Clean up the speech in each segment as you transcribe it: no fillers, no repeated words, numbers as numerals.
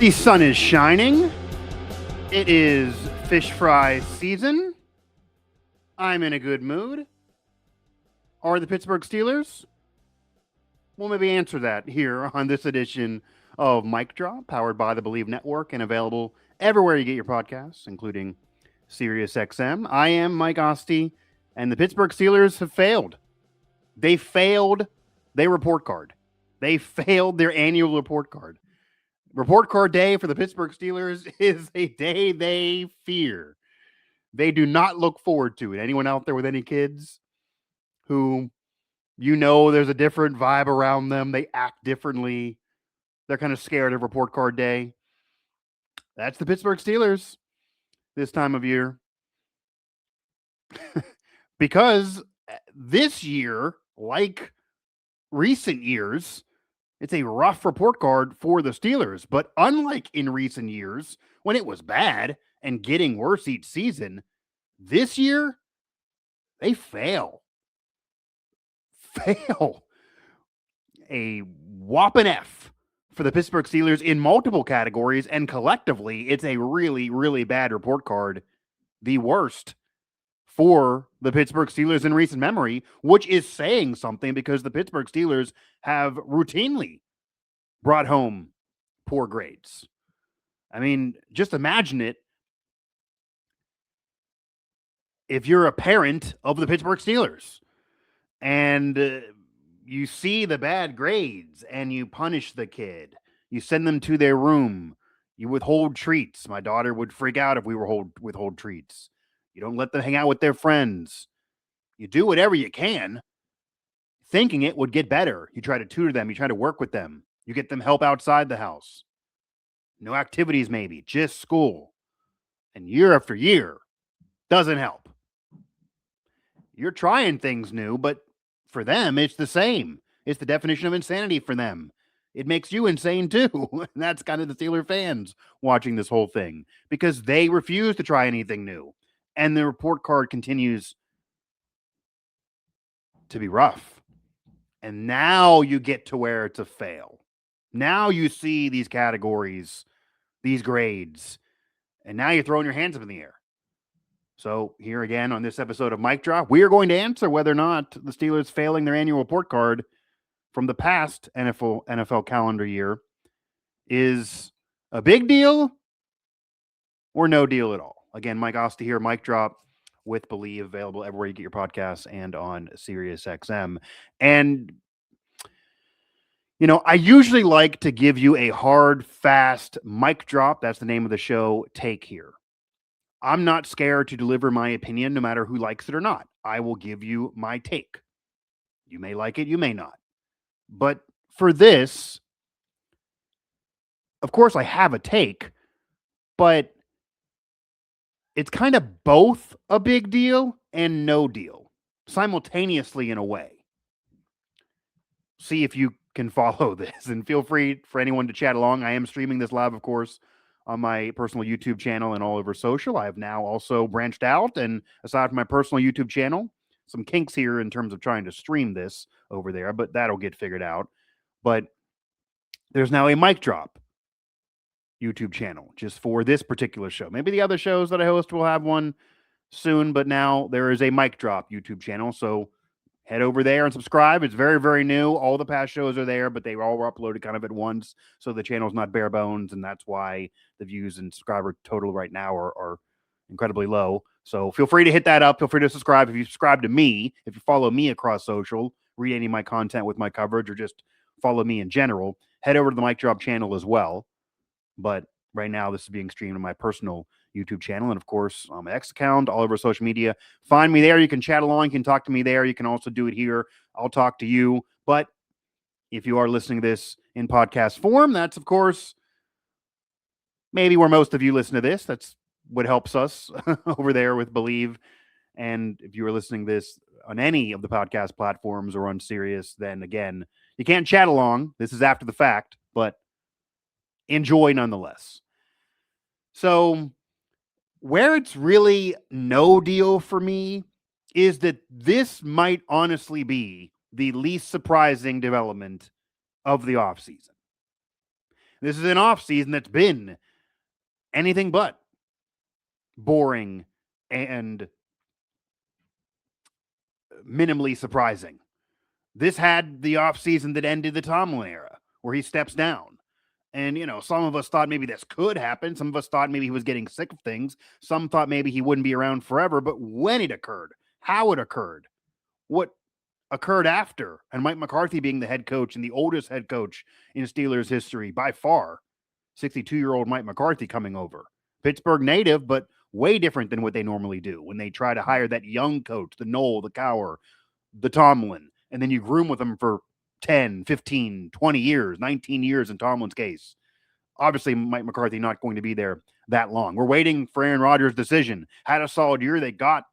The sun is shining. It is fish fry season. I'm in a good mood. Are the Pittsburgh Steelers? We'll maybe answer that here on this edition of Mic Drop, powered by the Believe Network and available everywhere you get your podcasts, including SiriusXM. I am Mike Asti, and the Pittsburgh Steelers have failed. They failed their report card. They failed their annual report card. Report card day for the Pittsburgh Steelers is a day they fear. They do not look forward to it. Anyone out there with any kids who there's a different vibe around them, they act differently, they're kind of scared of report card day. That's the Pittsburgh Steelers this time of year. Because this year, like recent years, it's a rough report card for the Steelers. But unlike in recent years, when it was bad and getting worse each season, this year, they fail. A whopping F for the Pittsburgh Steelers in multiple categories, and collectively, it's a really, really bad report card. The worst for the Pittsburgh Steelers in recent memory, which is saying something because the Pittsburgh Steelers have routinely brought home poor grades. I mean, just imagine it. If you're a parent of the Pittsburgh Steelers and you see the bad grades and you punish the kid, you send them to their room, you withhold treats. My daughter would freak out if we withhold treats. You don't let them hang out with their friends. You do whatever you can, thinking it would get better. You try to tutor them. You try to work with them. You get them help outside the house. No activities maybe, just school. And year after year, doesn't help. You're trying things new, but for them, it's the same. It's the definition of insanity for them. It makes you insane too. And that's kind of the Steeler fans watching this whole thing because they refuse to try anything new. And the report card continues to be rough. And now you get to where it's a fail. Now you see these categories, these grades, and now you're throwing your hands up in the air. So here again on this episode of Mic Drop, we are going to answer whether or not the Steelers failing their annual report card from the past NFL calendar year is a big deal or no deal at all. Again, Mike Asti here, Mic Drop with Believe, available everywhere you get your podcasts and on SiriusXM. And, I usually like to give you a hard, fast mic drop. That's the name of the show, take here. I'm not scared to deliver my opinion, no matter who likes it or not. I will give you my take. You may like it, you may not. But for this, of course, I have a take, but it's kind of both a big deal and no deal, simultaneously in a way. See if you can follow this, and feel free for anyone to chat along. I am streaming this live, of course, on my personal YouTube channel and all over social. I have now also branched out, and aside from my personal YouTube channel, some kinks here in terms of trying to stream this over there, but that'll get figured out. But there's now a Mic Drop YouTube channel just for this particular show. Maybe the other shows that I host will have one soon, but now there is a Mic Drop YouTube channel. So head over there and subscribe. It's very, very new. All the past shows are there, but they all were uploaded kind of at once. So the channel's not bare bones, and that's why the views and subscriber total right now are incredibly low. So feel free to hit that up. Feel free to subscribe. If you subscribe to me, if you follow me across social, read any of my content with my coverage, or just follow me in general, head over to the Mic Drop channel as well. But right now, this is being streamed on my personal YouTube channel and, of course, on my X account, all over social media. Find me there. You can chat along. You can talk to me there. You can also do it here. I'll talk to you. But if you are listening to this in podcast form, that's, of course, maybe where most of you listen to this. That's what helps us over there with Believe. And if you are listening to this on any of the podcast platforms or on Sirius, then, again, you can't chat along. This is after the fact, but enjoy nonetheless. So where it's really no deal for me is that this might honestly be the least surprising development of the offseason. This is an offseason that's been anything but boring and minimally surprising. This had the offseason that ended the Tomlin era, where he steps down. And, some of us thought maybe this could happen. Some of us thought maybe he was getting sick of things. Some thought maybe he wouldn't be around forever. But when it occurred, how it occurred, what occurred after, and Mike McCarthy being the head coach and the oldest head coach in Steelers history by far, 62-year-old Mike McCarthy coming over. Pittsburgh native, but way different than what they normally do when they try to hire that young coach, the Knoll, the Cowher, the Tomlin, and then you groom with them for 10, 15, 20 years, 19 years in Tomlin's case. Obviously, Mike McCarthy not going to be there that long. We're waiting for Aaron Rodgers' decision. Had a solid year. They got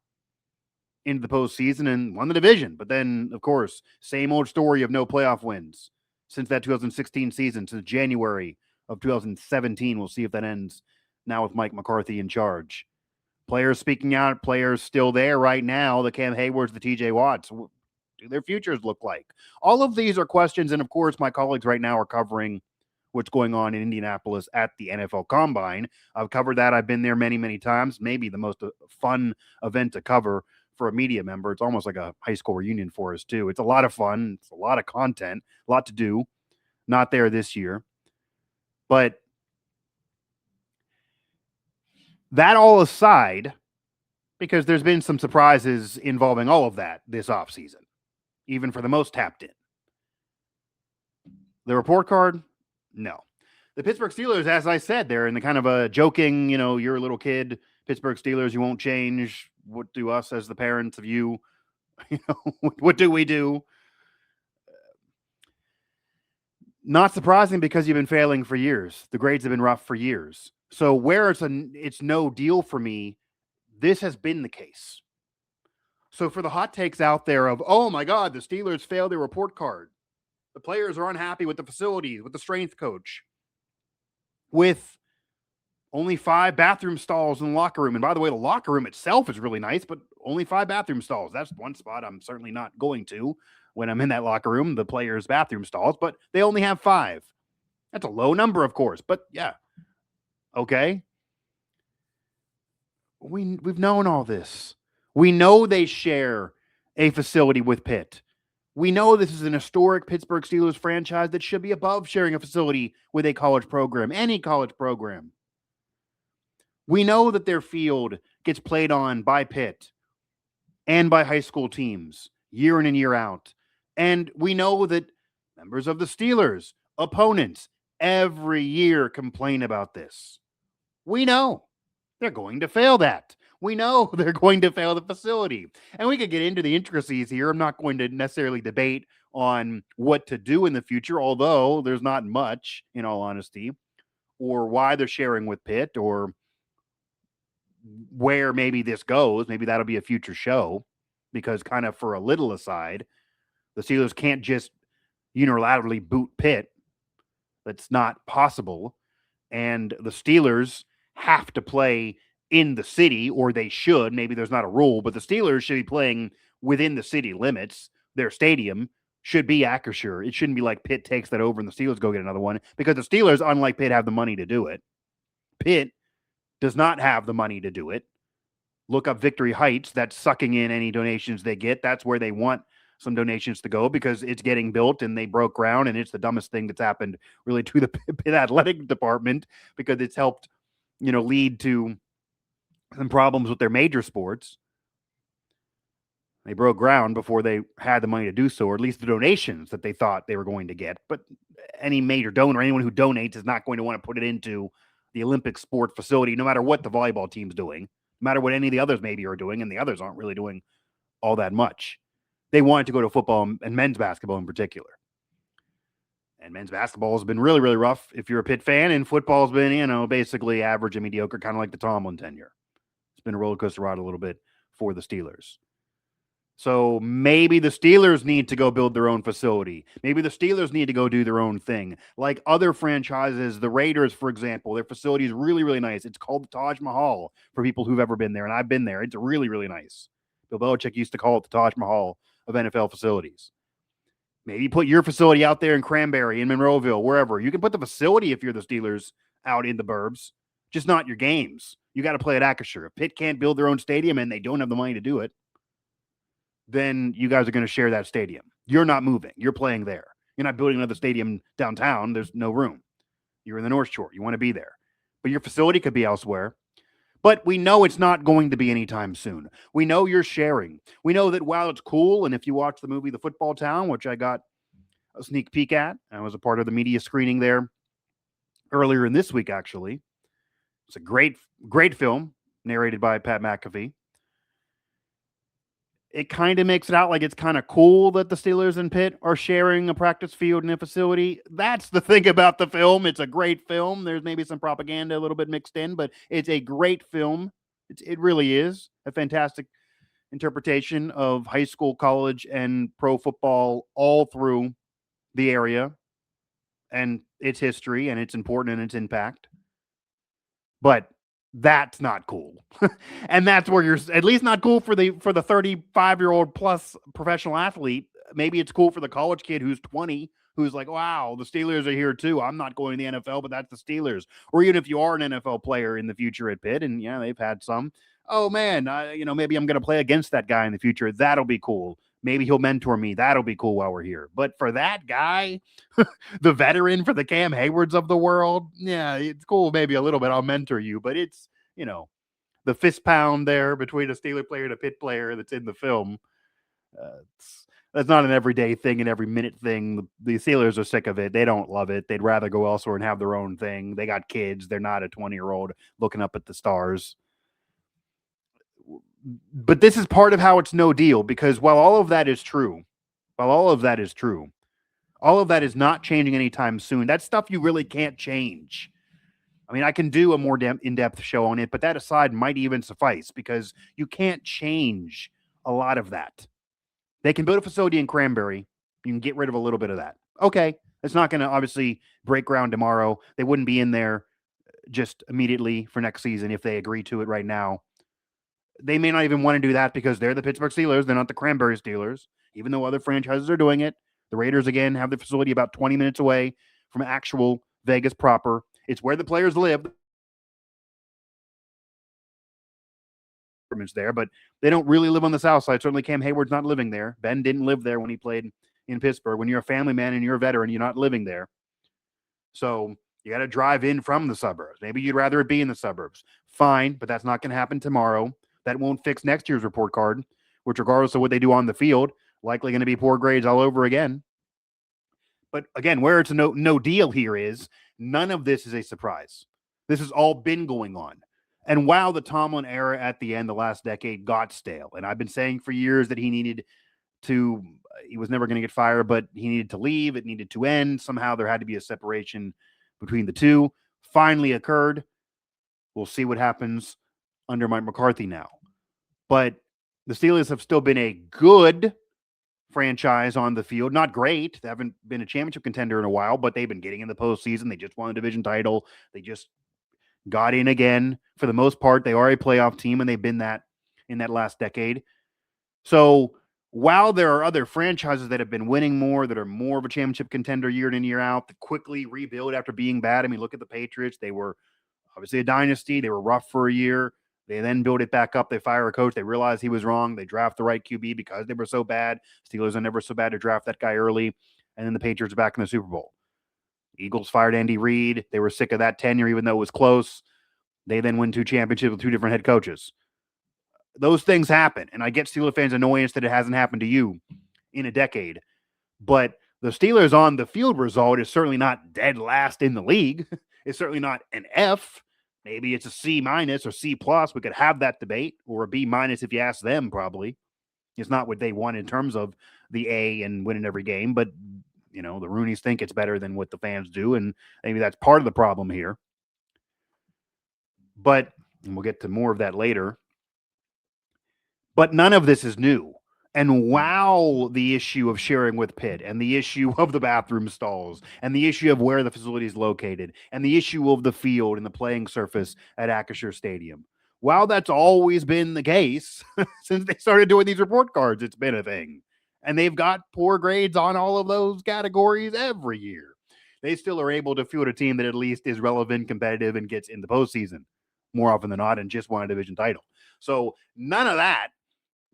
into the postseason and won the division. But then, of course, same old story of no playoff wins since that 2016 season, since January of 2017. We'll see if that ends now with Mike McCarthy in charge. Players speaking out, players still there right now. The Cam Haywards, the TJ Watts. What do their futures look like? All of these are questions. And of course, my colleagues right now are covering what's going on in Indianapolis at the NFL Combine. I've covered that. I've been there many, many times. Maybe the most fun event to cover for a media member. It's almost like a high school reunion for us, too. It's a lot of fun. It's a lot of content, a lot to do. Not there this year. But that all aside, because there's been some surprises involving all of that this offseason, even for the most tapped in. The report card? No. The Pittsburgh Steelers, as I said, they're in the kind of a joking, you're a little kid, Pittsburgh Steelers, you won't change. What do us as the parents of you, what do we do? Not surprising because you've been failing for years. The grades have been rough for years. So where it's no deal for me, this has been the case. So for the hot takes out there of, oh my God, the Steelers failed their report card. The players are unhappy with the facilities, with the strength coach, with only 5 bathroom stalls in the locker room. And by the way, the locker room itself is really nice, but only 5 bathroom stalls. That's one spot I'm certainly not going to when I'm in that locker room, the players' bathroom stalls, but they only have 5. That's a low number, of course, but yeah. Okay. We've known all this. We know they share a facility with Pitt. We know this is an historic Pittsburgh Steelers franchise that should be above sharing a facility with a college program, any college program. We know that their field gets played on by Pitt and by high school teams year in and year out. And we know that members of the Steelers, opponents, every year complain about this. We know they're going to fail that. We know they're going to fail the facility. And we could get into the intricacies here. I'm not going to necessarily debate on what to do in the future, although there's not much, in all honesty, or why they're sharing with Pitt, or where maybe this goes. Maybe that'll be a future show, because kind of for a little aside, the Steelers can't just unilaterally boot Pitt. That's not possible. And the Steelers have to play in the city, or they should. Maybe there's not a rule, but the Steelers should be playing within the city limits. Their stadium should be Acrisure. It shouldn't be like Pitt takes that over and the Steelers go get another one, because the Steelers, unlike Pitt, have the money to do it. Pitt does not have the money to do it. Look up Victory Heights. That's sucking in any donations they get. That's where they want some donations to go, because it's getting built and they broke ground, and it's the dumbest thing that's happened really to the Pitt athletic department, because it's helped, lead to some problems with their major sports. They broke ground before they had the money to do so, or at least the donations that they thought they were going to get. But any major donor, anyone who donates, is not going to want to put it into the Olympic sport facility, no matter what the volleyball team's doing, no matter what any of the others maybe are doing, and the others aren't really doing all that much. They wanted to go to football and men's basketball in particular. And men's basketball has been really, really rough if you're a Pitt fan, and football's been, basically average and mediocre, kind of like the Tomlin tenure. It's been a roller coaster ride a little bit for the Steelers. So maybe the Steelers need to go build their own facility. Maybe the Steelers need to go do their own thing. Like other franchises, the Raiders, for example, their facility is really, really nice. It's called the Taj Mahal for people who've ever been there, and I've been there. It's really, really nice. Bill Belichick used to call it the Taj Mahal of NFL facilities. Maybe put your facility out there in Cranberry, in Monroeville, wherever. You can put the facility if you're the Steelers out in the burbs, just not your games. You got to play at Acrisure. If Pitt can't build their own stadium and they don't have the money to do it, then you guys are going to share that stadium. You're not moving. You're playing there. You're not building another stadium downtown. There's no room. You're in the North Shore. You want to be there. But your facility could be elsewhere. But we know it's not going to be anytime soon. We know you're sharing. We know that while it's cool, and if you watch the movie The Football Town, which I got a sneak peek at, I was a part of the media screening there earlier in this week, actually. It's a great film, narrated by Pat McAfee. It kind of makes it out like it's kind of cool that the Steelers and Pitt are sharing a practice field and a facility. That's the thing about the film. It's a great film. There's maybe some propaganda a little bit mixed in, but it's a great film. It really is a fantastic interpretation of high school, college, and pro football all through the area and its history and its importance and its impact. But that's not cool. And that's where you're at least not cool for the 35-year-old plus professional athlete. Maybe it's cool for the college kid who's 20, who's like, wow, the Steelers are here too. I'm not going to the NFL, but that's the Steelers. Or even if you are an NFL player in the future at Pitt, and yeah, they've had some. Oh man, maybe I'm going to play against that guy in the future. That'll be cool. Maybe he'll mentor me. That'll be cool while we're here. But for that guy, the veteran, for the Cam Haywards of the world, yeah, it's cool. Maybe a little bit. I'll mentor you, but it's, the fist pound there between a Steeler player and a Pitt player that's in the film. That's not an everyday thing, an every minute thing. The Steelers are sick of it. They don't love it. They'd rather go elsewhere and have their own thing. They got kids. They're not a 20-year-old looking up at the stars. But this is part of how it's no deal, because while all of that is true, all of that is not changing anytime soon. That's stuff you really can't change. I mean, I can do a more in-depth show on it, but that aside might even suffice, because you can't change a lot of that. They can build a facility in Cranberry. You can get rid of a little bit of that. Okay, it's not going to obviously break ground tomorrow. They wouldn't be in there just immediately for next season if they agree to it right now. They may not even want to do that because they're the Pittsburgh Steelers. They're not the Cranberry Steelers, even though other franchises are doing it. The Raiders, again, have the facility about 20 minutes away from actual Vegas proper. It's where the players live. There, but they don't really live on the south side. Certainly Cam Hayward's not living there. Ben didn't live there when he played in Pittsburgh. When you're a family man and you're a veteran, you're not living there. So you got to drive in from the suburbs. Maybe you'd rather it be in the suburbs. Fine, but that's not going to happen tomorrow. That won't fix next year's report card, which, regardless of what they do on the field, likely going to be poor grades all over again. But again, where it's a no deal here is none of this is a surprise. This has all been going on. And while the Tomlin era at the end, the last decade, got stale, and I've been saying for years that he was never going to get fired, but he needed to leave. It needed to end. Somehow there had to be a separation between the two. Finally occurred. We'll see what happens under Mike McCarthy now. But the Steelers have still been a good franchise on the field. Not great. They haven't been a championship contender in a while, but they've been getting in the postseason. They just won a division title. They just got in again. For the most part, they are a playoff team, and they've been that in that last decade. So while there are other franchises that have been winning more, that are more of a championship contender year in and year out, that quickly rebuild after being bad. I mean, look at the Patriots. They were obviously a dynasty. They were rough for a year. They then build it back up. They fire a coach. They realize he was wrong. They draft the right QB because they were so bad. Steelers are never so bad to draft that guy early. And then the Patriots are back in the Super Bowl. Eagles fired Andy Reid. They were sick of that tenure, even though it was close. They then win 2 championships with 2 different head coaches. Those things happen. And I get Steelers fans' annoyance that it hasn't happened to you in a decade. But the Steelers on the field result is certainly not dead last in the league. It's certainly not an F. Maybe it's a C- or C+. We could have that debate, or a B- if you ask them, probably. It's not what they want in terms of the A and winning every game, but the Rooneys think it's better than what the fans do, and maybe that's part of the problem here. But, and we'll get to more of that later, but none of this is new. And while the issue of sharing with Pitt, and the issue of the bathroom stalls, and the issue of where the facility is located, and the issue of the field and the playing surface at Acrisure Stadium, while that's always been the case since they started doing these report cards, it's been a thing. And they've got poor grades on all of those categories every year. They still are able to field a team that at least is relevant, competitive, and gets in the postseason more often than not and just won a division title. So none of that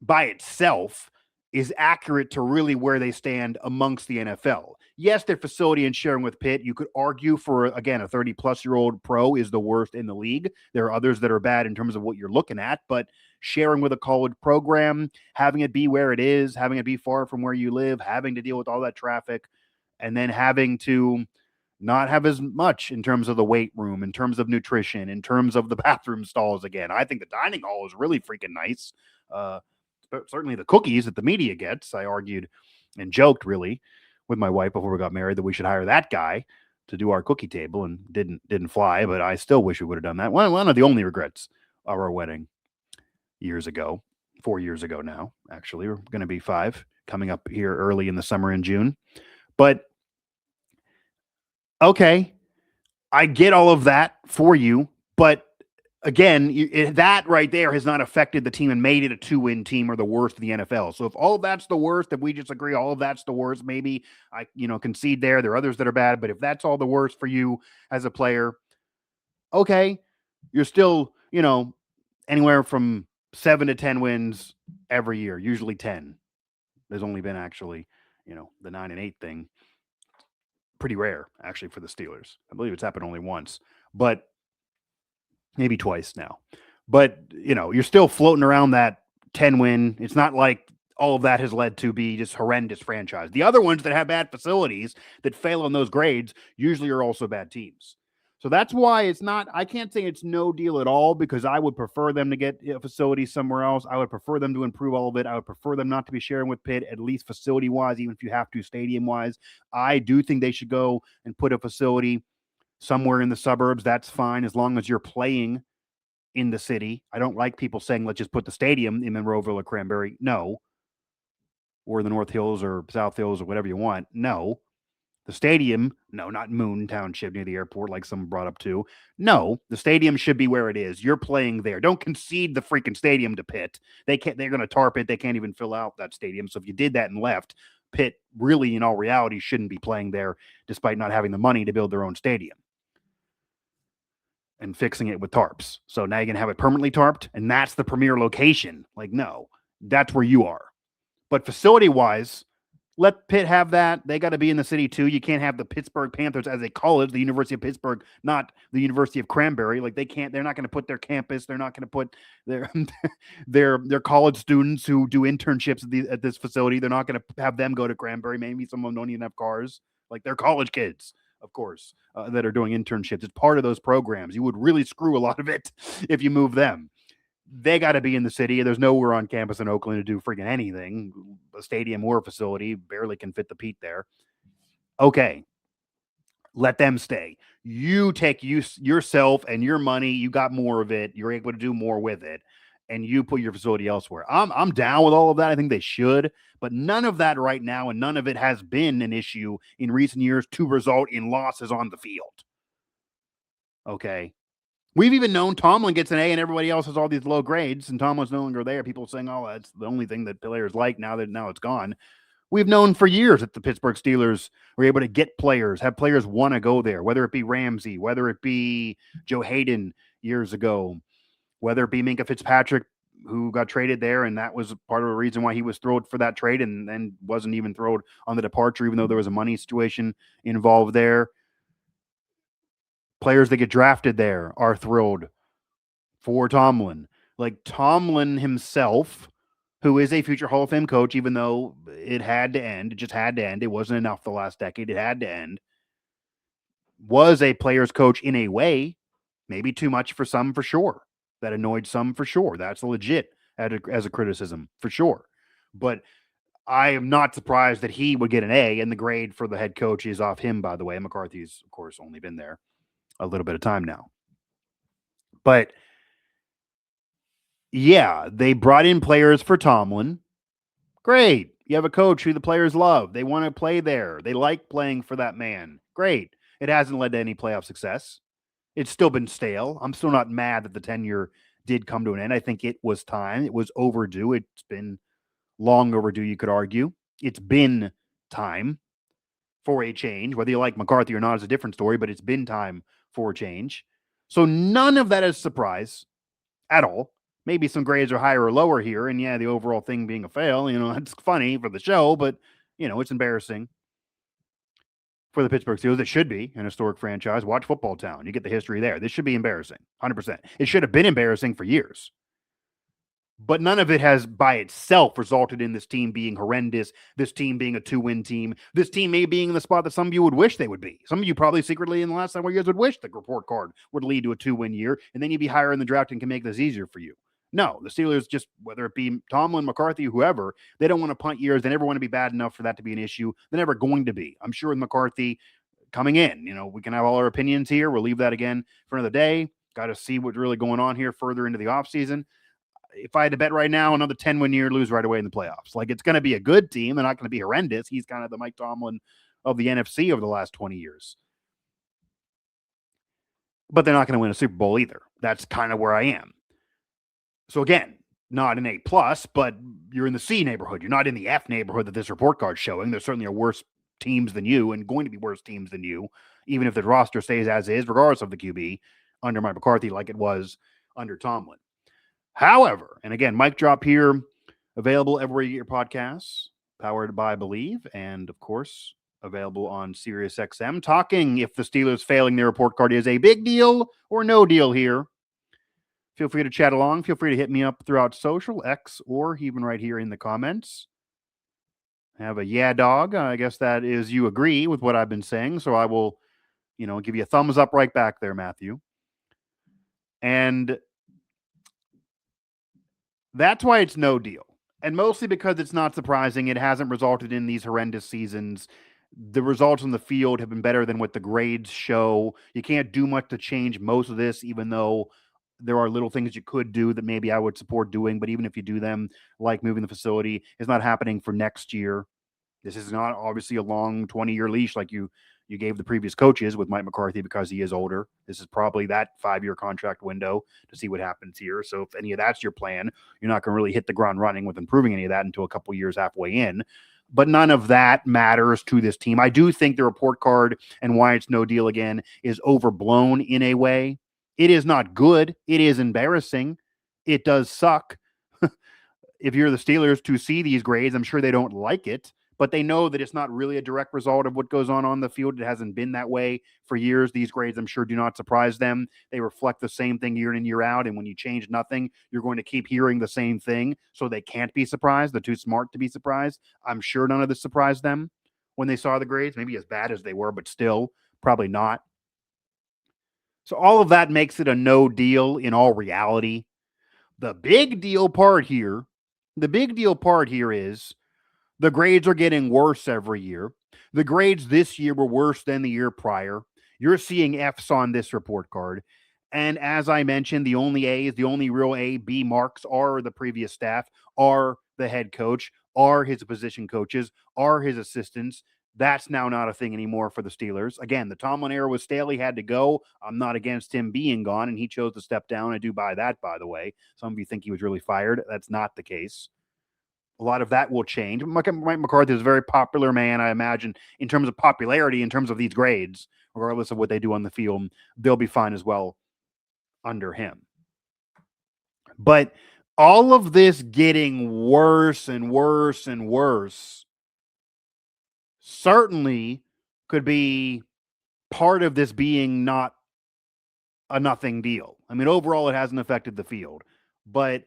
by itself is accurate to really where they stand amongst the NFL. Yes, their facility and sharing with Pitt, you could argue for, again, a 30-plus-year-old pro is the worst in the league. There are others that are bad in terms of what you're looking at, but sharing with a college program, having it be where it is, having it be far from where you live, having to deal with all that traffic, and then having to not have as much in terms of the weight room, in terms of nutrition, in terms of the bathroom stalls again. I think the dining hall is really freaking nice. Certainly the cookies that the media gets. I argued and joked really with my wife before we got married that we should hire that guy to do our cookie table, and didn't fly, but I still wish we would have done that. One of the only regrets of our wedding years ago, 4 years ago now, actually. We're going to be 5 coming up here early in the summer in June. But okay, I get all of that for you, but again, that right there has not affected the team and made it a 2-win team or the worst of the NFL. So if all of that's the worst, if we just agree all of that's the worst, maybe I concede there. There are others that are bad, but if that's all the worst for you as a player, okay, you're still, anywhere from 7 to 10 wins every year, usually 10. There's only been actually, the 9-8 thing. Pretty rare, actually, for the Steelers. I believe it's happened only once, but maybe twice now. But, you're still floating around that 10 win. It's not like all of that has led to be just horrendous franchise. The other ones that have bad facilities that fail on those grades usually are also bad teams. So that's why I can't say it's no deal at all, because I would prefer them to get a facility somewhere else. I would prefer them to improve all of it. I would prefer them not to be sharing with Pitt, at least facility wise, even if you have to stadium wise. I do think they should go and put a facility somewhere in the suburbs. That's fine, as long as you're playing in the city. I don't like people saying, let's just put the stadium in Monroeville or Cranberry. No. Or the North Hills or South Hills or whatever you want. No. The stadium, no, not Moon Township near the airport like someone brought up too. No, the stadium should be where it is. You're playing there. Don't concede the freaking stadium to Pitt. They're going to tarp it. They can't even fill out that stadium. So if you did that and left, Pitt really, in all reality, shouldn't be playing there, despite not having the money to build their own stadium and fixing it with tarps. So now you're going to have it permanently tarped, and that's the premier location. Like, no, that's where you are. But facility-wise, let Pitt have that. They got to be in the city too. You can't have the Pittsburgh Panthers as a college, the University of Pittsburgh, not the University of Cranberry. Like they're not going to put their campus. They're not going to put their their college students who do internships at this facility. They're not going to have them go to Cranberry. Maybe some of them don't even have cars. Like they're college kids, of course, that are doing internships. It's part of those programs. You would really screw a lot of it if you move them. They got to be in the city. There's nowhere on campus in Oakland to do freaking anything. A stadium or a facility barely can fit the Pete there. Okay. Let them stay. You take yourself and your money. You got more of it. You're able to do more with it. And you put your facility elsewhere. I'm down with all of that. I think they should. But none of that right now, and none of it has been an issue in recent years to result in losses on the field. Okay. We've even known Tomlin gets an A and everybody else has all these low grades, and Tomlin's no longer there. People saying, oh, that's the only thing that players like now it's gone. We've known for years that the Pittsburgh Steelers were able to get players, have players want to go there, whether it be Ramsey, whether it be Joe Hayden years ago, whether it be Minka Fitzpatrick, who got traded there, and that was part of the reason why he was thrown for that trade and then wasn't even thrown on the departure, even though there was a money situation involved there. Players that get drafted there are thrilled for Tomlin. Like Tomlin himself, who is a future Hall of Fame coach, even though it had to end. It just had to end. It wasn't enough the last decade. It had to end. Was a player's coach in a way, maybe too much for some, for sure. That annoyed some, for sure. That's legit as a criticism, for sure. But I am not surprised that he would get an A, and the grade for the head coach is off him, by the way. McCarthy's, of course, only been there a little bit of time now. But yeah, they brought in players for Tomlin. Great. You have a coach who the players love. They want to play there. They like playing for that man. Great. It hasn't led to any playoff success. It's still been stale. I'm still not mad that the tenure did come to an end. I think it was time. It was overdue. It's been long overdue, you could argue. It's been time for a change. Whether you like McCarthy or not is a different story, but it's been time for a change. So none of that is a surprise at all. Maybe some grades are higher or lower here, and yeah, the overall thing being a fail, that's funny for the show, but it's embarrassing for the Pittsburgh Steelers. It should be an historic franchise. Watch Football Town. You get the history there. This should be embarrassing, 100%. It should have been embarrassing for years. But none of it has by itself resulted in this team being horrendous, this team being a 2-win team, this team may being in the spot that some of you would wish they would be. Some of you probably secretly in the last several years would wish the report card would lead to a 2-win year, and then you'd be higher in the draft and can make this easier for you. No, the Steelers, just whether it be Tomlin, McCarthy, whoever, they don't want to punt years. They never want to be bad enough for that to be an issue. They're never going to be. I'm sure with McCarthy coming in, we can have all our opinions here. We'll leave that again for another day. Got to see what's really going on here further into the offseason. If I had to bet right now, another 10-win year, lose right away in the playoffs. Like, it's going to be a good team. They're not going to be horrendous. He's kind of the Mike Tomlin of the NFC over the last 20 years. But they're not going to win a Super Bowl either. That's kind of where I am. So again, not an A+, but you're in the C neighborhood. You're not in the F neighborhood that this report card's showing. There certainly are worse teams than you and going to be worse teams than you, even if the roster stays as is, regardless of the QB, under Mike McCarthy like it was under Tomlin. However, and again, mic drop here, available everywhere you get your podcasts, powered by Believe, and of course, available on SiriusXM, talking if the Steelers failing their report card is a big deal or no deal here. Feel free to chat along. Feel free to hit me up throughout social, X, or even right here in the comments. Have a yeah dog. I guess that is you agree with what I've been saying, so I will, give you a thumbs up right back there, Matthew. And that's why it's no deal. And mostly because it's not surprising. It hasn't resulted in these horrendous seasons. The results on the field have been better than what the grades show. You can't do much to change most of this, even though there are little things you could do that maybe I would support doing. But even if you do them, like moving the facility, it's not happening for next year. This is not obviously a long 20-year leash like you gave the previous coaches with Mike McCarthy because he is older. This is probably that 5-year contract window to see what happens here. So if any of that's your plan, you're not going to really hit the ground running with improving any of that until a couple years halfway in. But none of that matters to this team. I do think the report card and why it's no deal again is overblown in a way. It is not good. It is embarrassing. It does suck. If you're the Steelers to see these grades, I'm sure they don't like it. But they know that it's not really a direct result of what goes on the field. It hasn't been that way for years. These grades, I'm sure, do not surprise them. They reflect the same thing year in and year out. And when you change nothing, you're going to keep hearing the same thing. So they can't be surprised. They're too smart to be surprised. I'm sure none of this surprised them when they saw the grades, maybe as bad as they were, but still probably not. So all of that makes it a no deal in all reality. The big deal part here is the grades are getting worse every year. The grades this year were worse than the year prior. You're seeing Fs on this report card. And as I mentioned, the only A's, the only real A, B marks are the previous staff, are the head coach, are his position coaches, are his assistants. That's now not a thing anymore for the Steelers. Again, the Tomlin era was stale. He had to go. I'm not against him being gone, and he chose to step down. I do buy that, by the way. Some of you think he was really fired. That's not the case. A lot of that will change. Mike McCarthy is a very popular man, I imagine, in terms of popularity, in terms of these grades, regardless of what they do on the field. They'll be fine as well under him. But all of this getting worse and worse and worse certainly could be part of this being not a nothing deal. I mean, overall, it hasn't affected the field. But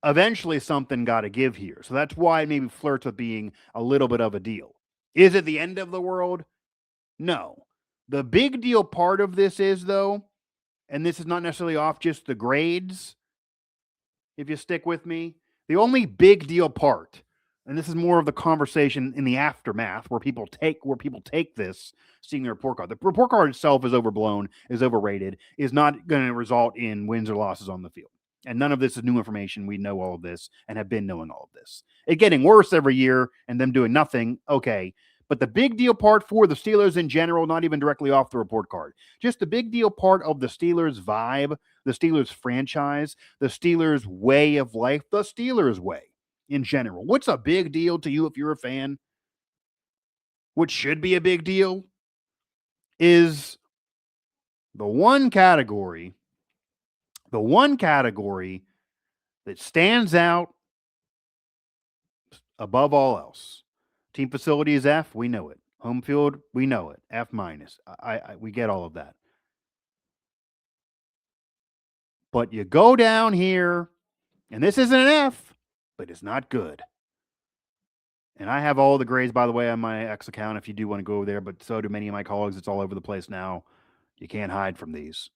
eventually something got to give here. So that's why it maybe flirts with being a little bit of a deal. Is it the end of the world? No. The big deal part of this is, though, and this is not necessarily off just the grades, if you stick with me, the only big deal part, and this is more of the conversation in the aftermath where people take this, seeing the report card. The report card itself is overblown, is overrated, is not going to result in wins or losses on the field. And none of this is new information. We know all of this and have been knowing all of this. It getting worse every year and them doing nothing, okay. But the big deal part for the Steelers in general, not even directly off the report card, just the big deal part of the Steelers vibe, the Steelers franchise, the Steelers way of life, the Steelers way, in general. What's a big deal to you if you're a fan? What should be a big deal is the one category that stands out above all else. Team facility is F, we know it. Home field, we know it. F minus. We get all of that. But you go down here, and this isn't an F, but it's not good. And I have all the grades, by the way, on my X account if you do want to go over there, but so do many of my colleagues. It's all over the place now. You can't hide from these.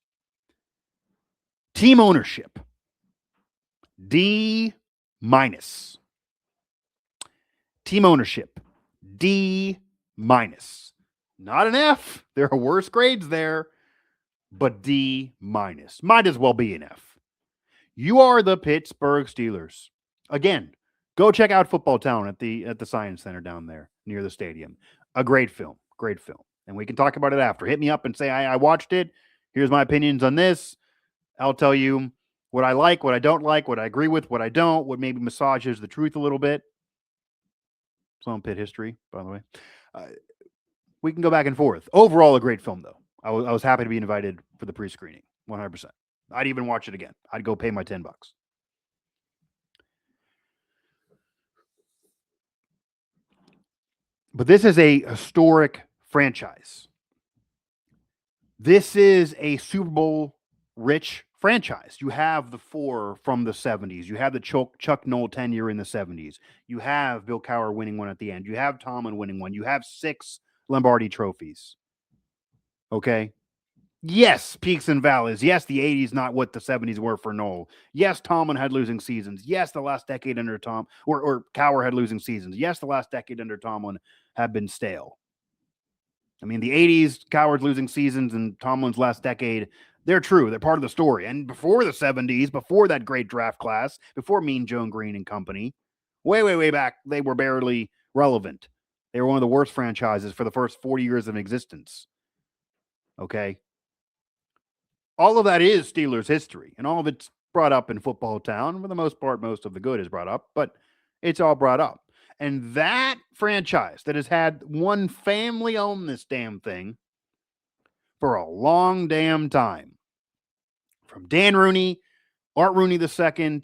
Team ownership, D minus. Team ownership, D minus. Not an F. There are worse grades there, but D minus. Might as well be an F. You are the Pittsburgh Steelers. Again, go check out Football Town at the Science Center down there near the stadium. A great film. And we can talk about it after. Hit me up and say, I watched it. Here's my opinions on this. I'll tell you what I like, what I don't like, what I agree with, what I don't, what maybe massages the truth a little bit. It's on Pitt history, by the way. We can go back and forth. Overall, a great film, though. I was happy to be invited for the pre-screening, 100%. I'd even watch it again. I'd go pay my $10. But this is a historic franchise. This is a Super Bowl rich franchise. You have the 4 from the 70s. You have the Chuck Noll tenure in the 70s. You have Bill Cowher winning one at the end. You have Tomlin winning one. You have 6 Lombardi trophies. Okay? Yes, peaks and valleys. Yes, the 80s not what the 70s were for Noll. Yes, Tomlin had losing seasons. Yes, the last decade under Tom or Cowher had losing seasons. Yes, the last decade under Tomlin had been stale. I mean, the 80s, Cowher's losing seasons and Tomlin's last decade, they're true. They're part of the story. And before the 70s, before that great draft class, before Mean Joe Green and company, way back, they were barely relevant. They were one of the worst franchises for the first 40 years of existence. Okay? All of that is Steelers history, and all of it's brought up in Football Town. For the most part, most of the good is brought up, but it's all brought up. And that franchise that has had one family own this damn thing for a long damn time, from Dan Rooney, Art Rooney II,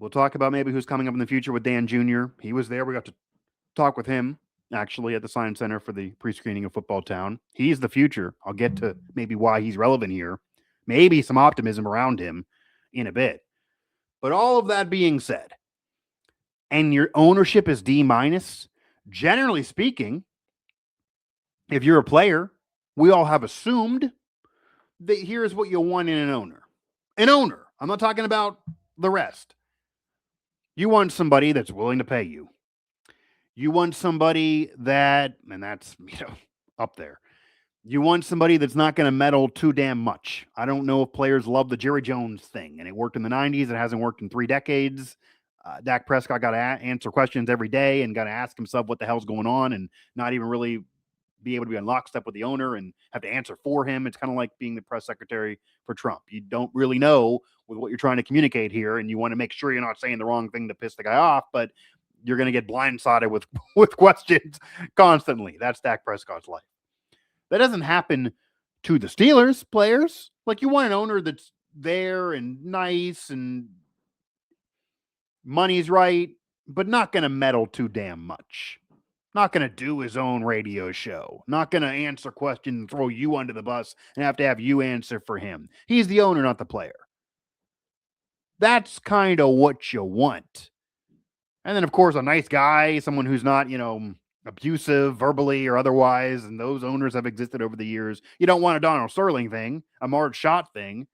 we'll talk about maybe who's coming up in the future with Dan Jr. He was there. We got to talk with him, actually, at the Science Center for the pre-screening of Football Town. He's the future. I'll get to maybe why he's relevant here. Maybe some optimism around him in a bit. But all of that being said, and your ownership is D minus, generally speaking, if you're a player, we all have assumed that here's what you want in an owner. An owner. I'm not talking about the rest. You want somebody that's willing to pay you. You want somebody that, and that's, up there. You want somebody that's not going to meddle too damn much. I don't know if players love the Jerry Jones thing, and it worked in the 90s. It hasn't worked in 3 decades. Dak Prescott got to answer questions every day and got to ask himself what the hell's going on and not even really be able to be on lockstep with the owner and have to answer for him. It's kind of like being the press secretary for Trump. You don't really know with what you're trying to communicate here, and you want to make sure you're not saying the wrong thing to piss the guy off, but you're going to get blindsided with questions constantly. That's Dak Prescott's life. That doesn't happen to the Steelers players. Like, you want an owner that's there and nice and money's right, but not going to meddle too damn much. Not going to do his own radio show. Not going to answer questions and throw you under the bus and have to have you answer for him. He's the owner, not the player. That's kind of what you want. And then, of course, a nice guy, someone who's not, abusive verbally or otherwise, and those owners have existed over the years. You don't want a Donald Sterling thing, a Marge Schott thing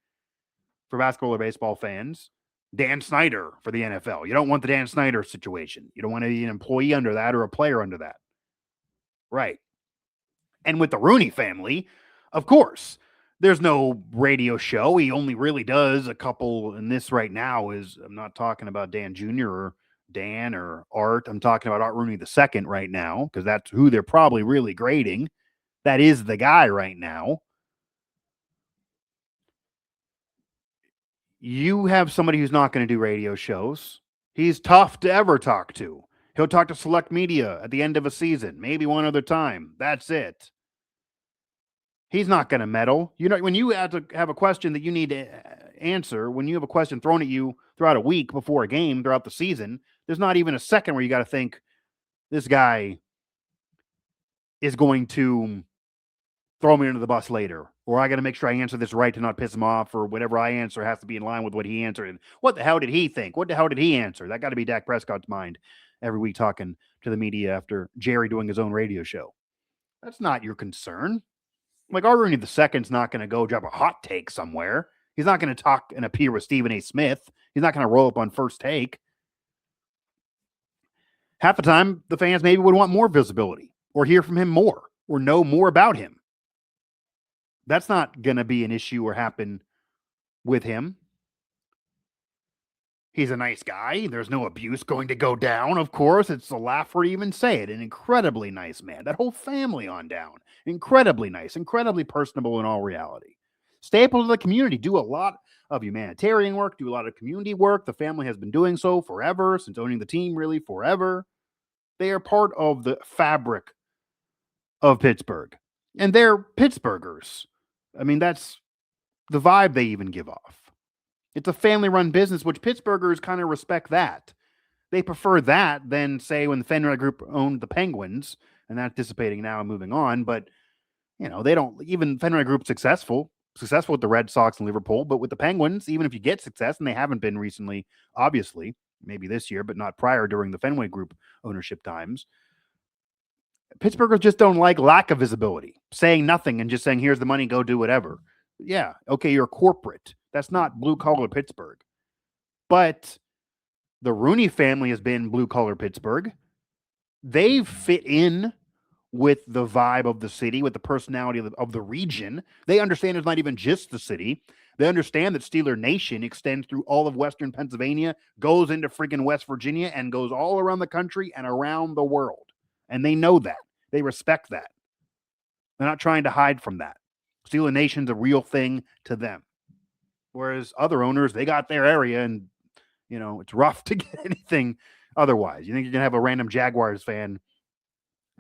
for basketball or baseball fans. Dan Snyder for the NFL. You don't want the Dan Snyder situation. You don't want to be an employee under that or a player under that. Right. And with the Rooney family, of course, there's no radio show. He only really does a couple, and this right now is, I'm not talking about Dan Jr. or Dan or Art. I'm talking about Art Rooney II right now, because that's who they're probably really grading. That is the guy right now. You have somebody who's not going to do radio shows. He's tough to ever talk to. He'll talk to select media at the end of a season, maybe one other time. That's it. He's not going to meddle. You know, when you have to have a question that you need to answer, when you have a question thrown at you throughout a week before a game, throughout the season, there's not even a second where you got to think this guy is going to throw me under the bus later, or I got to make sure I answer this right to not piss him off, or whatever I answer has to be in line with what he answered. And what the hell did he think? What the hell did he answer? That got to be Dak Prescott's mind every week talking to the media after Jerry doing his own radio show. That's not your concern. Like, Art Rooney II's not going to go drop a hot take somewhere. He's not going to talk and appear with Stephen A. Smith. He's not going to roll up on First Take. Half the time, the fans maybe would want more visibility or hear from him more or know more about him. That's not going to be an issue or happen with him. He's a nice guy. There's no abuse going to go down, of course. It's a laugh for even say it. An incredibly nice man. That whole family on down. Incredibly nice, incredibly personable in all reality. Staple to the community. Do a lot of humanitarian work, do a lot of community work. The family has been doing so forever, since owning the team, really forever. They are part of the fabric of Pittsburgh. And they're Pittsburghers. I mean, that's the vibe they even give off. It's a family-run business, which Pittsburghers kind of respect that. They prefer that than, say, when the Fenway Group owned the Penguins, and that's dissipating now and moving on. But, you know, they don't, even Fenway Group's successful with the Red Sox and Liverpool, but with the Penguins, even if you get success, and they haven't been recently, obviously, maybe this year, but not prior during the Fenway Group ownership times, Pittsburghers just don't like lack of visibility, saying nothing and just saying, here's the money, go do whatever. Yeah, okay, you're corporate. That's not blue-collar Pittsburgh. But the Rooney family has been blue-collar Pittsburgh. They've fit in with the vibe of the city, with the personality of the region. They understand it's not even just the city. They understand that Steeler Nation extends through all of Western Pennsylvania, goes into freaking West Virginia, and goes all around the country and around the world. And they know that. They respect that. They're not trying to hide from that. Steeler Nation's a real thing to them. Whereas other owners, they got their area, and, you know, it's rough to get anything otherwise. You think you're going to have a random Jaguars fan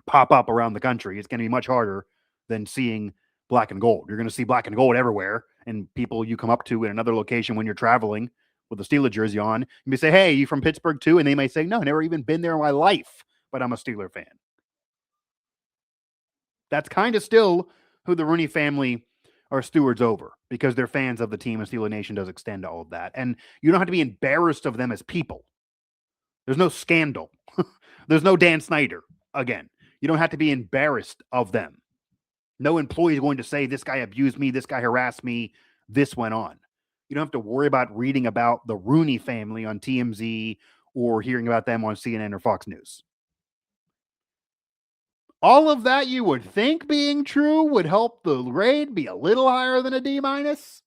pop up around the country? It's going to be much harder than seeing black and gold. You're going to see black and gold everywhere, and people you come up to in another location when you're traveling with a Steeler jersey on, you may say, hey, you from Pittsburgh too? And they may say, no, I've never even been there in my life, but I'm a Steeler fan. That's kind of still who the Rooney family are stewards over, because they're fans of the team, and Steeler Nation does extend to all of that. And you don't have to be embarrassed of them as people. There's no scandal. There's no Dan Snyder. Again, you don't have to be embarrassed of them. No employee is going to say, this guy abused me, this guy harassed me, this went on. You don't have to worry about reading about the Rooney family on TMZ or hearing about them on CNN or Fox News. All of that, you would think, being true would help the grade be a little higher than a D minus.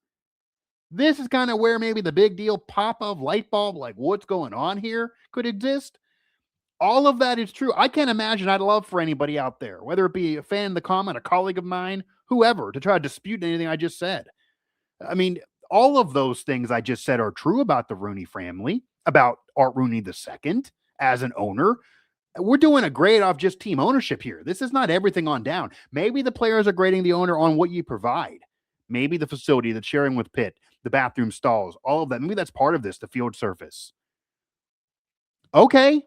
This is kind of where maybe the big deal pop of light bulb, like what's going on here, could exist. All of that is true. I can't imagine I'd love for anybody out there, whether it be a fan in the comment, a colleague of mine, whoever, to try to dispute anything I just said. I mean, all of those things I just said are true about the Rooney family, about Art Rooney II as an owner. We're doing a grade off just team ownership here. This is not everything on down. Maybe the players are grading the owner on what you provide. Maybe the facility, the sharing with Pitt, the bathroom stalls, all of that. Maybe that's part of this, the field surface. Okay.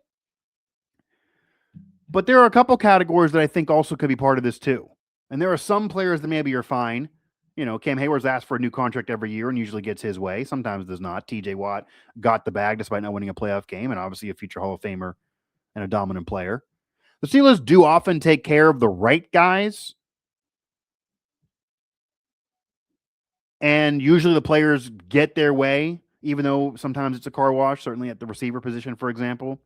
But there are a couple categories that I think also could be part of this too. And there are some players that maybe are fine. You know, Cam Hayward's asked for a new contract every year and usually gets his way. Sometimes does not. TJ Watt got the bag despite not winning a playoff game, and obviously a future Hall of Famer and a dominant player. The Steelers do often take care of the right guys. And usually the players get their way, even though sometimes it's a car wash, certainly at the receiver position, for example.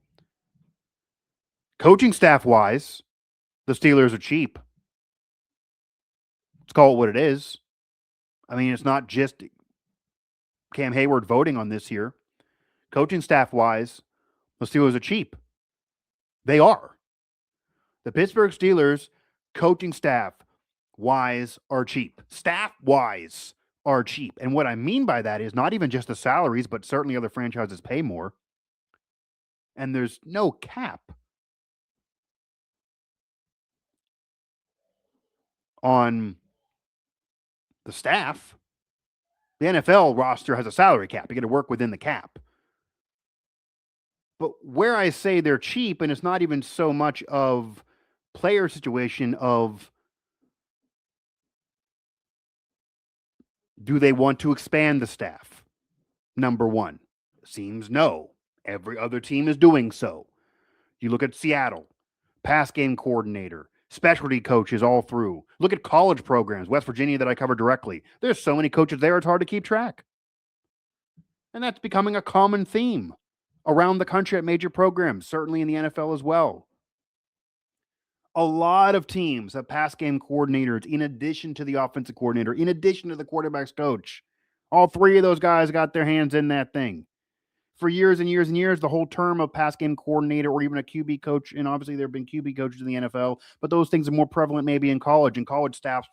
Coaching staff-wise, the Steelers are cheap. Let's call it what it is. I mean, it's not just Cam Hayward voting on this here. Coaching staff-wise, the Steelers are cheap. They are. The Pittsburgh Steelers coaching staff-wise are cheap. Staff-wise are cheap. And what I mean by that is not even just the salaries, but certainly other franchises pay more. and there's no cap on the staff. The NFL roster has a salary cap. You got to work within the cap. But where I say they're cheap, and it's not even so much of player situation of do they want to expand the staff? Number one, seems no. Every other team is doing so. You look at Seattle, pass game coordinator, specialty coaches all through. Look at college programs, West Virginia that I cover directly. There's so many coaches there, it's hard to keep track. And that's becoming a common theme around the country at major programs, certainly in the NFL as well. A lot of teams have pass game coordinators in addition to the offensive coordinator, in addition to the quarterback's coach. All three of those guys got their hands in that thing. For years and years and years, the whole term of pass game coordinator or even a QB coach, and obviously there have been QB coaches in the NFL, but those things are more prevalent maybe in college, and college staffs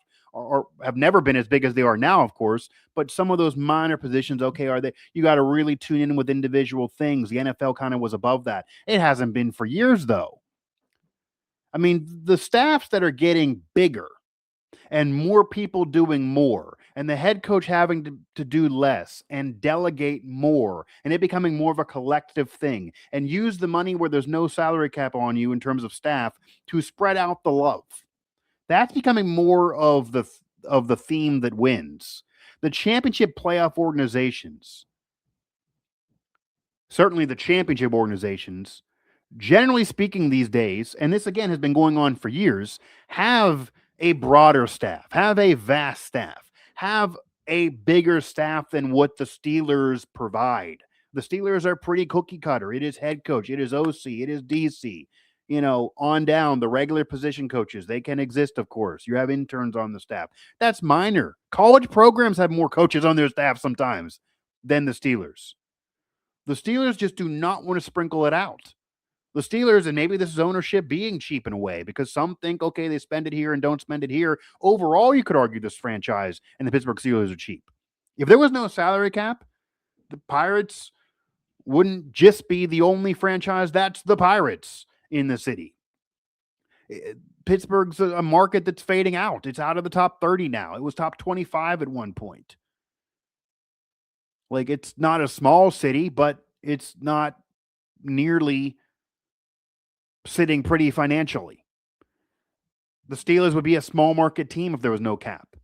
have never been as big as they are now, of course, but some of those minor positions, okay, are they, you got to really tune in with individual things. The NFL kind of was above that. It hasn't been for years, though. I mean, the staffs that are getting bigger and more people doing more, and the head coach having to do less and delegate more, and it becoming more of a collective thing, and use the money where there's no salary cap on you in terms of staff to spread out the love. That's becoming more of the theme that wins. The championship playoff organizations, certainly the championship organizations, generally speaking these days, and this again has been going on for years, have a broader staff, have a vast staff, have a bigger staff than what the Steelers provide. The Steelers are pretty cookie cutter. It is head coach, it is OC, it is DC, on down the regular position coaches. They can exist, of course. You have interns on the staff. That's minor. College programs have more coaches on their staff sometimes than the Steelers. The Steelers just do not want to sprinkle it out. The Steelers, and maybe this is ownership being cheap in a way, because some think, okay, they spend it here and don't spend it here. Overall, you could argue this franchise and the Pittsburgh Steelers are cheap. If there was no salary cap, the Pirates wouldn't just be the only franchise that's the Pirates in the city. Pittsburgh's a market that's fading out. It's out of the top 30 now. It was top 25 at one point. Like, it's not a small city, but it's not nearly sitting pretty financially. The Steelers would be a small market team if there was no cap.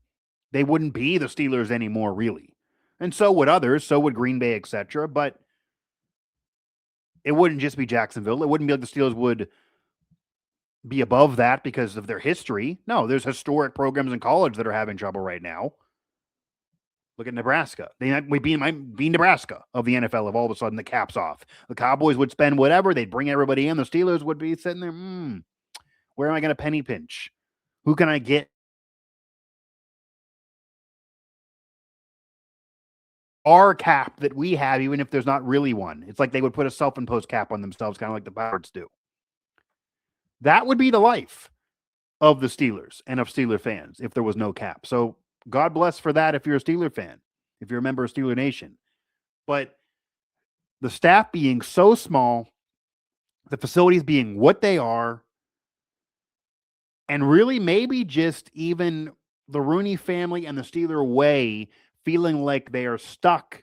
They wouldn't be the Steelers anymore, really. And so would others, so would Green Bay, etc. But it wouldn't just be Jacksonville. It wouldn't be like the Steelers would be above that because of their history. No, there's historic programs in college that are having trouble right now. Look at Nebraska. They might be Nebraska of the NFL if all of a sudden the cap's off. The Cowboys would spend whatever. They'd bring everybody in. The Steelers would be sitting there, where am I going to penny pinch? Who can I get? Our cap that we have, even if there's not really one. It's like they would put a self-imposed cap on themselves, kind of like the Pirates do. That would be the life of the Steelers and of Steeler fans if there was no cap. So God bless for that if you're a Steeler fan, if you're a member of Steeler Nation. But the staff being so small, the facilities being what they are, and really maybe just even the Rooney family and the Steeler way feeling like they are stuck.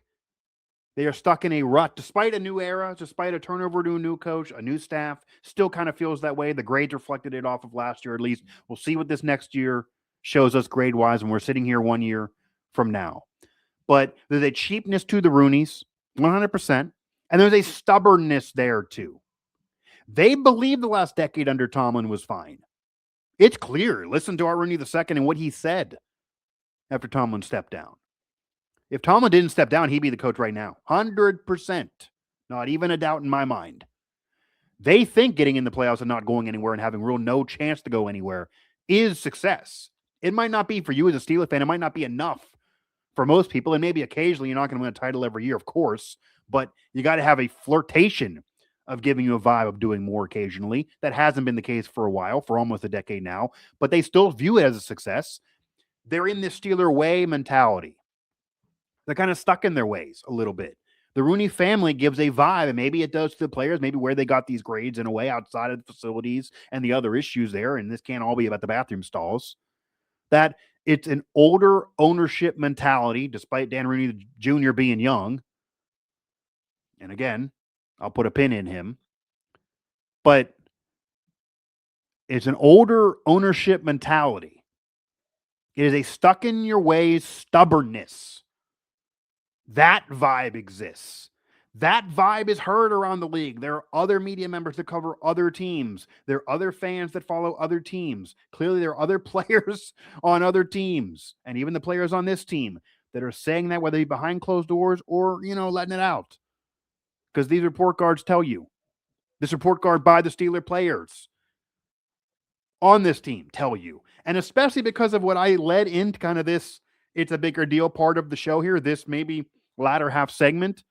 They are stuck in a rut, despite a new era, despite a turnover to a new coach, a new staff, still kind of feels that way. The grades reflected it off of last year, at least. We'll see what this next year shows us grade-wise when we're sitting here 1 year from now. But there's a cheapness to the Rooneys, 100%, and there's a stubbornness there, too. They believe the last decade under Tomlin was fine. It's clear. Listen to Art Rooney II and what he said after Tomlin stepped down. If Tomlin didn't step down, he'd be the coach right now. 100%. Not even a doubt in my mind. They think getting in the playoffs and not going anywhere and having real no chance to go anywhere is success. It might not be for you as a Steelers fan. It might not be enough for most people. And maybe occasionally you're not going to win a title every year, of course. But you got to have a flirtation of giving you a vibe of doing more occasionally. That hasn't been the case for a while, for almost a decade now. But they still view it as a success. They're in this Steeler way mentality. They're kind of stuck in their ways a little bit. The Rooney family gives a vibe, and maybe it does to the players, maybe where they got these grades in a way outside of the facilities and the other issues there, and this can't all be about the bathroom stalls, that it's an older ownership mentality, despite Dan Rooney Jr. being young. And again, I'll put a pin in him. But it's an older ownership mentality. It is a stuck in your ways stubbornness. That vibe exists. That vibe is heard around the league. There are other media members that cover other teams. There are other fans that follow other teams. Clearly, there are other players on other teams, and even the players on this team that are saying that, whether behind closed doors or, letting it out. Because these report cards tell you. This report card by the Steeler players on this team tell you. And especially because of what I led into kind of this, it's a bigger deal part of the show here, this maybe latter half segment,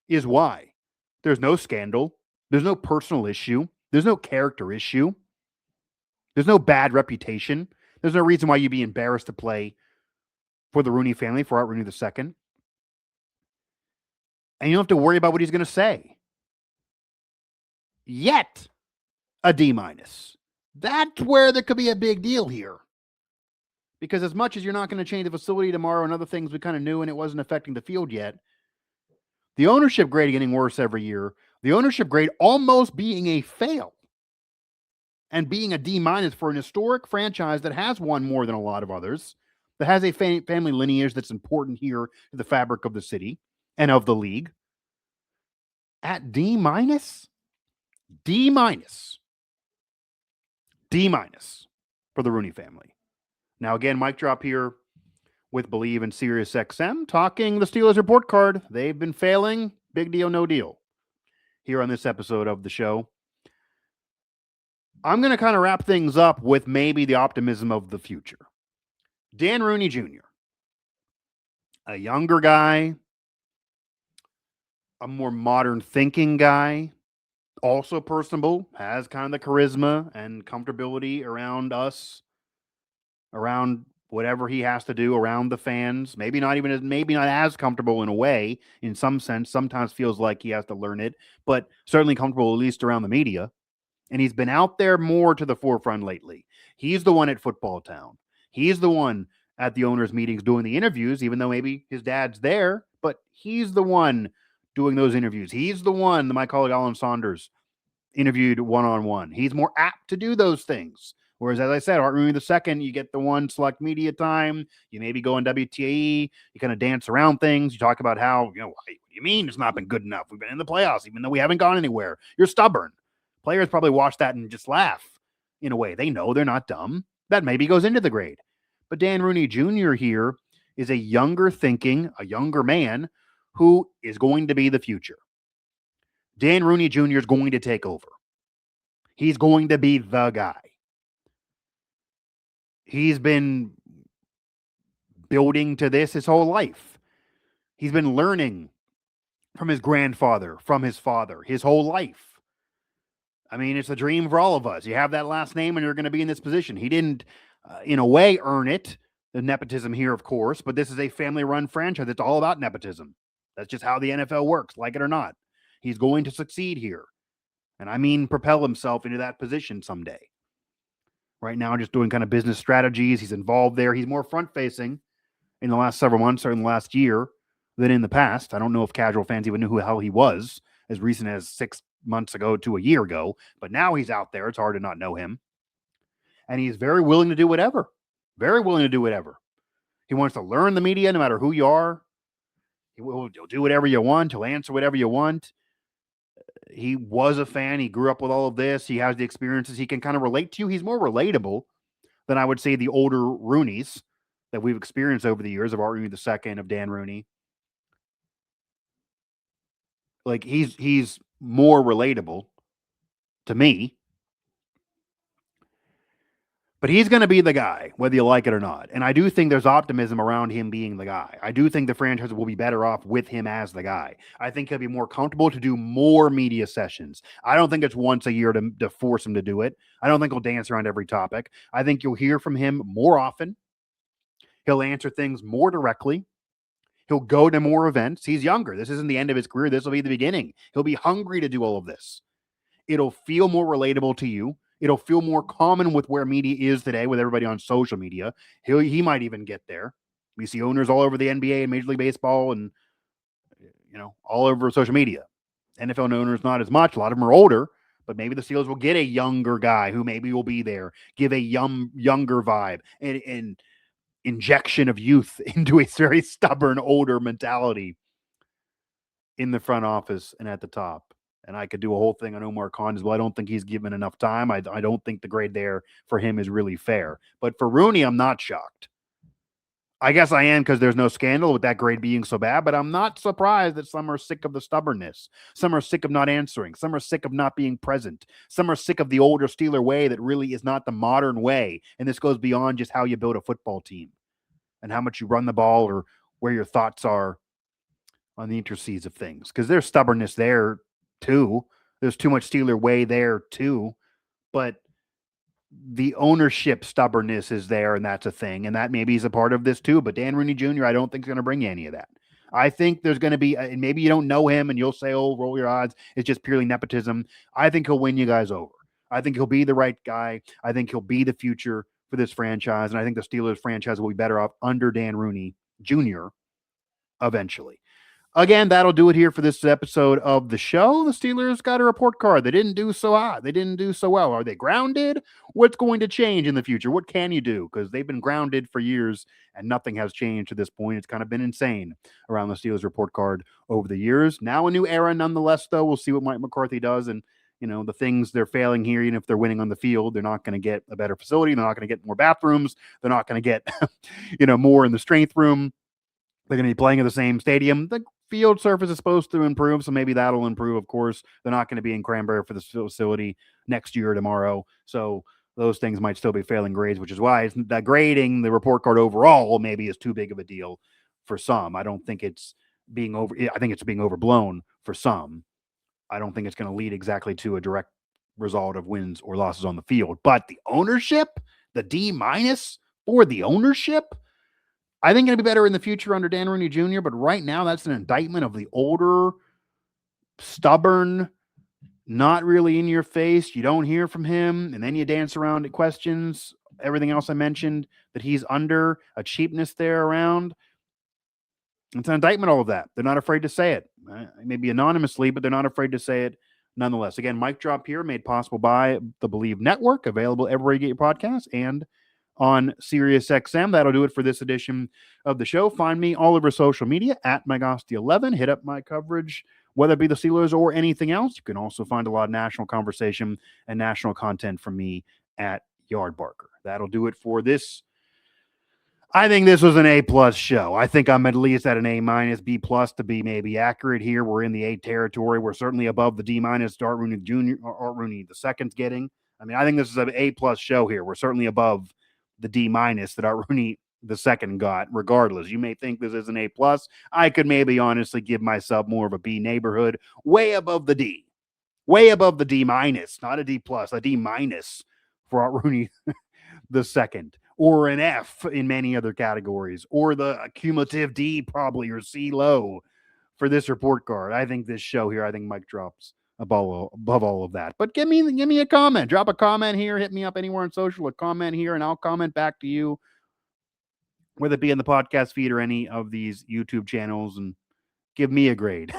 is why. There's no scandal. There's no personal issue. There's no character issue. There's no bad reputation. There's no reason why you'd be embarrassed to play for the Rooney family, for Art Rooney II. And you don't have to worry about what he's going to say. Yet, a D-. That's where there could be a big deal here. Because as much as you're not going to change the facility tomorrow and other things we kind of knew and it wasn't affecting the field yet, the ownership grade getting worse every year, the ownership grade almost being a fail and being a D- for an historic franchise that has won more than a lot of others, that has a family lineage that's important here to the fabric of the city and of the league. At D-, D- for the Rooney family. Now, again, mic drop here with Believe and Sirius XM, talking the Steelers report card. They've been failing. Big deal, no deal. Here on this episode of the show. I'm going to kind of wrap things up with maybe the optimism of the future. Dan Rooney Jr., a younger guy, a more modern thinking guy, also personable, has kind of the charisma and comfortability around us, around whatever he has to do, around the fans. Maybe not as comfortable in a way, in some sense. Sometimes feels like he has to learn it, but certainly comfortable at least around the media. And he's been out there more to the forefront lately. He's the one at Football Town. He's the one at the owners' meetings doing the interviews, even though maybe his dad's there, but he's the one doing those interviews. He's the one that my colleague Alan Saunders interviewed one-on-one. He's more apt to do those things. Whereas, as I said, Art Rooney II, you get the one select media time. You maybe go on WTAE. You kind of dance around things. You talk about how, what do you mean it's not been good enough? We've been in the playoffs, even though we haven't gone anywhere. You're stubborn. Players probably watch that and just laugh in a way. They know they're not dumb. That maybe goes into the grade. But Dan Rooney Jr. here is a younger thinking, a younger man who is going to be the future. Dan Rooney Jr. is going to take over. He's going to be the guy. He's been building to this his whole life. He's been learning from his grandfather, from his father, his whole life. I mean, it's a dream for all of us. You have that last name and you're going to be in this position. He didn't, in a way, earn it. The nepotism here, of course, but this is a family-run franchise. It's all about nepotism. That's just how the NFL works, like it or not. He's going to succeed here. And I mean propel himself into that position someday. Right now, just doing kind of business strategies. He's involved there. He's more front-facing in the last several months or in the last year than in the past. I don't know if casual fans even knew who the hell he was as recent as 6 months ago to a year ago. But now he's out there. It's hard to not know him. And he's very willing to do whatever. Very willing to do whatever. He wants to learn the media no matter who you are. He'll do whatever you want. He'll answer whatever you want. He was a fan. He grew up with all of this. He has the experiences. He can kind of relate to you. He's more relatable than I would say the older Rooneys that we've experienced over the years of Art Rooney II, of Dan Rooney. Like he's more relatable to me. But he's going to be the guy, whether you like it or not. And I do think there's optimism around him being the guy. I do think the franchise will be better off with him as the guy. I think he'll be more comfortable to do more media sessions. I don't think it's once a year to force him to do it. I don't think he'll dance around every topic. I think you'll hear from him more often. He'll answer things more directly. He'll go to more events. He's younger. This isn't the end of his career. This will be the beginning. He'll be hungry to do all of this. It'll feel more relatable to you. It'll feel more common with where media is today, with everybody on social media. He might even get there. We see owners all over the NBA and Major League Baseball and all over social media. NFL owners not as much. A lot of them are older, but maybe the Steelers will get a younger guy who maybe will be there, give a younger vibe and injection of youth into a very stubborn older mentality in the front office and at the top. And I could do a whole thing on Omar Khan as well. I don't think he's given enough time. I don't think the grade there for him is really fair. But for Rooney, I'm not shocked. I guess I am because there's no scandal with that grade being so bad, but I'm not surprised that some are sick of the stubbornness. Some are sick of not answering. Some are sick of not being present. Some are sick of the older Steeler way that really is not the modern way. And this goes beyond just how you build a football team and how much you run the ball or where your thoughts are on the intricacies of things. Because there's stubbornness there too. There's too much Steeler way there too. But the ownership stubbornness is there, and that's a thing, and that maybe is a part of this too. But Dan Rooney Jr., I don't think is going to bring you any of that. I think there's going to be, and maybe you don't know him, and you'll say, "Oh, roll your odds. It's just purely nepotism." I think he'll win you guys over. I think he'll be the right guy. I think he'll be the future for this franchise, and I think the Steelers franchise will be better off under Dan Rooney Jr. eventually. Again, that'll do it here for this episode of the show. The Steelers got a report card. They didn't do so hot. They didn't do so well. Are they grounded? What's going to change in the future? What can you do? Because they've been grounded for years and nothing has changed to this point. It's kind of been insane around the Steelers report card over the years. Now a new era nonetheless, though. We'll see what Mike McCarthy does. And, the things they're failing here, even if they're winning on the field, they're not going to get a better facility. They're not going to get more bathrooms. They're not going to get, more in the strength room. They're going to be playing in the same stadium. The field surface is supposed to improve, so maybe that'll improve. Of course, they're not going to be in Cranberry for this facility next year or tomorrow. So those things might still be failing grades, which is why the grading, the report card overall, maybe is too big of a deal for some. I don't think it's being I think it's being overblown for some. I don't think it's going to lead exactly to a direct result of wins or losses on the field. But the ownership, the D- for the ownership, I think it'll be better in the future under Dan Rooney Jr., but right now that's an indictment of the older, stubborn, not really in your face. You don't hear from him, and then you dance around at questions. Everything else I mentioned that he's under, a cheapness there around. It's an indictment, all of that. They're not afraid to say it. Maybe anonymously, but they're not afraid to say it nonetheless. Again, mic drop here, made possible by the Believe Network, available everywhere you get your podcasts and on SiriusXM. That'll do it for this edition of the show. Find me all over social media at Asti11. Hit up my coverage, whether it be the Steelers or anything else. You can also find a lot of national conversation and national content from me at Yardbarker. That'll do it for this. I think this was an A+ show. I think I'm at least at an A-, B+ to be maybe accurate here. We're in the A territory. We're certainly above the D- Art Rooney Jr. or Art Rooney II's getting. I mean, I think this is an A+ show here. We're certainly above the D- that Art Rooney II got, regardless. You may think this is an A+. I could maybe honestly give myself more of a B neighborhood, way above the D. Way above the D-, not a D+, a D- for Art Rooney II, or an F in many other categories, or the cumulative D probably, or C low for this report card. I think this show here, I think Mike drops above all of that. But give me a comment. Drop a comment here. Hit me up anywhere on social. A comment here, and I'll comment back to you, whether it be in the podcast feed or any of these YouTube channels, and give me a grade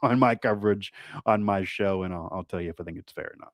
on my coverage on my show, and I'll tell you if I think it's fair or not.